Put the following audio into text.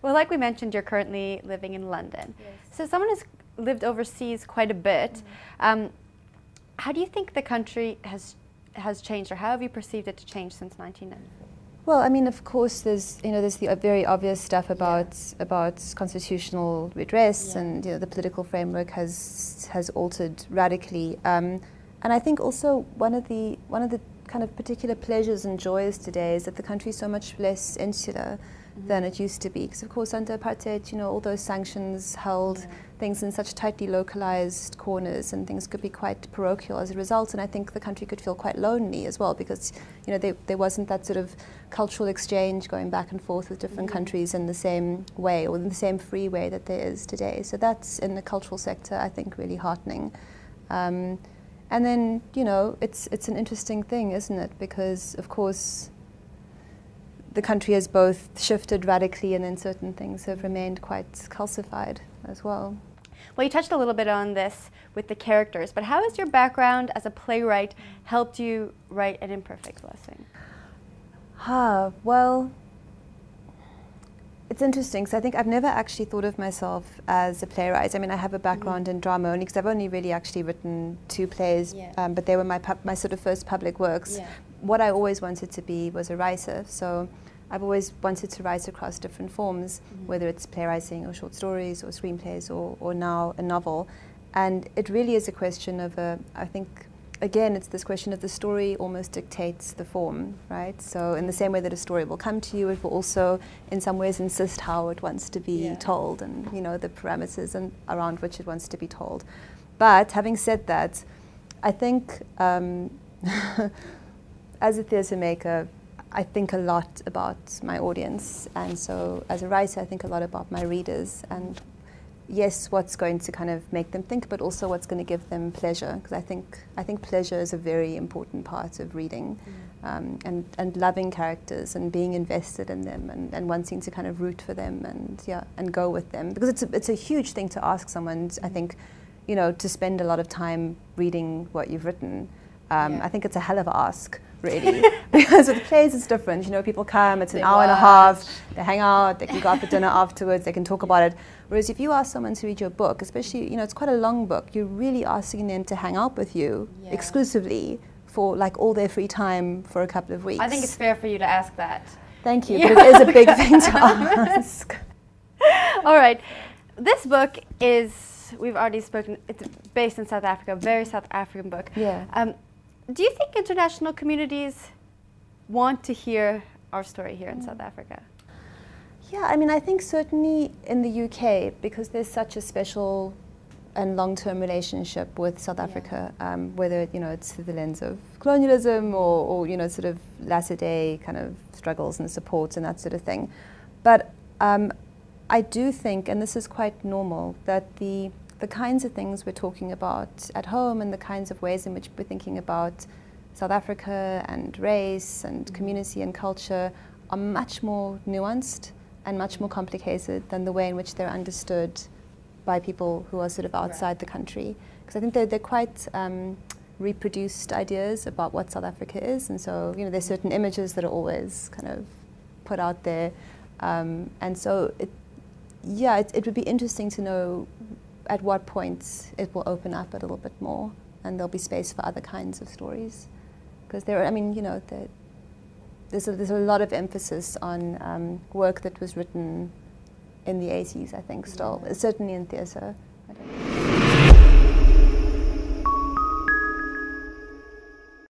Well, like we mentioned, you're currently living in London. Yes. So someone has lived overseas quite a bit. How do you think the country has changed, or how have you perceived it to change since 1990? Well, I mean, of course, there's the very obvious stuff about constitutional redress, and the political framework has altered radically. And I think also one of the kind of particular pleasures and joys today is that the country is so much less insular than it used to be. Because of course, under apartheid, all those sanctions held things in such tightly localized corners, and things could be quite parochial as a result. And I think the country could feel quite lonely as well, because there wasn't that sort of cultural exchange going back and forth with different countries in the same way, or in the same free way that there is today. So that's, in the cultural sector, I think, really heartening. And then, it's an interesting thing, isn't it? Because, of course, the country has both shifted radically, and then certain things have remained quite calcified as well. Well, you touched a little bit on this with the characters, but how has your background as a playwright helped you write An Imperfect Blessing? Well, it's interesting, because I think I've never actually thought of myself as a playwright. I mean, I have a background in drama only, because I've only really actually written 2 plays, but they were my sort of first public works. What I always wanted to be was a writer, so I've always wanted to write across different forms, whether it's playwriting or short stories or screenplays or now a novel. And it really is a question of I think, again, it's this question of the story almost dictates the form, right? So in the same way that a story will come to you, it will also in some ways insist how it wants to be told, and the parameters around which it wants to be told. But having said that, I think as a theatre maker, I think a lot about my audience, and so as a writer I think a lot about my readers, and yes, what's going to kind of make them think, but also what's going to give them pleasure, because I think pleasure is a very important part of reading, and loving characters and being invested in them, and wanting to kind of root for them and go with them, because it's a huge thing to ask someone, I think, to spend a lot of time reading what you've written. I think it's a hell of a ask, really, because with plays it's different. People come, it's an hour and a half, they hang out, they can go out for dinner afterwards, they can talk about it. Whereas if you ask someone to read your book, especially, it's quite a long book, you're really asking them to hang out with you exclusively for like all their free time for a couple of weeks. I think it's fair for you to ask that. Thank you, but it is a big thing to ask. All right, this book is, we've already spoken, it's based in South Africa, a very South African book. Do you think international communities want to hear our story here in South Africa? Yeah, I mean, I think certainly in the UK, because there's such a special and long-term relationship with South Africa, whether it's through the lens of colonialism or sort of latter-day kind of struggles and supports and that sort of thing. But I do think, and this is quite normal, that the kinds of things we're talking about at home and the kinds of ways in which we're thinking about South Africa and race and community and culture are much more nuanced and much more complicated than the way in which they're understood by people who are sort of outside the country. Because I think they're quite reproduced ideas about what South Africa is, and so there's certain images that are always kind of put out there, and so it would be interesting to know at what point it will open up a little bit more, and there'll be space for other kinds of stories. Because there's a lot of emphasis on work that was written in the 80s, I think, still, certainly in theatre.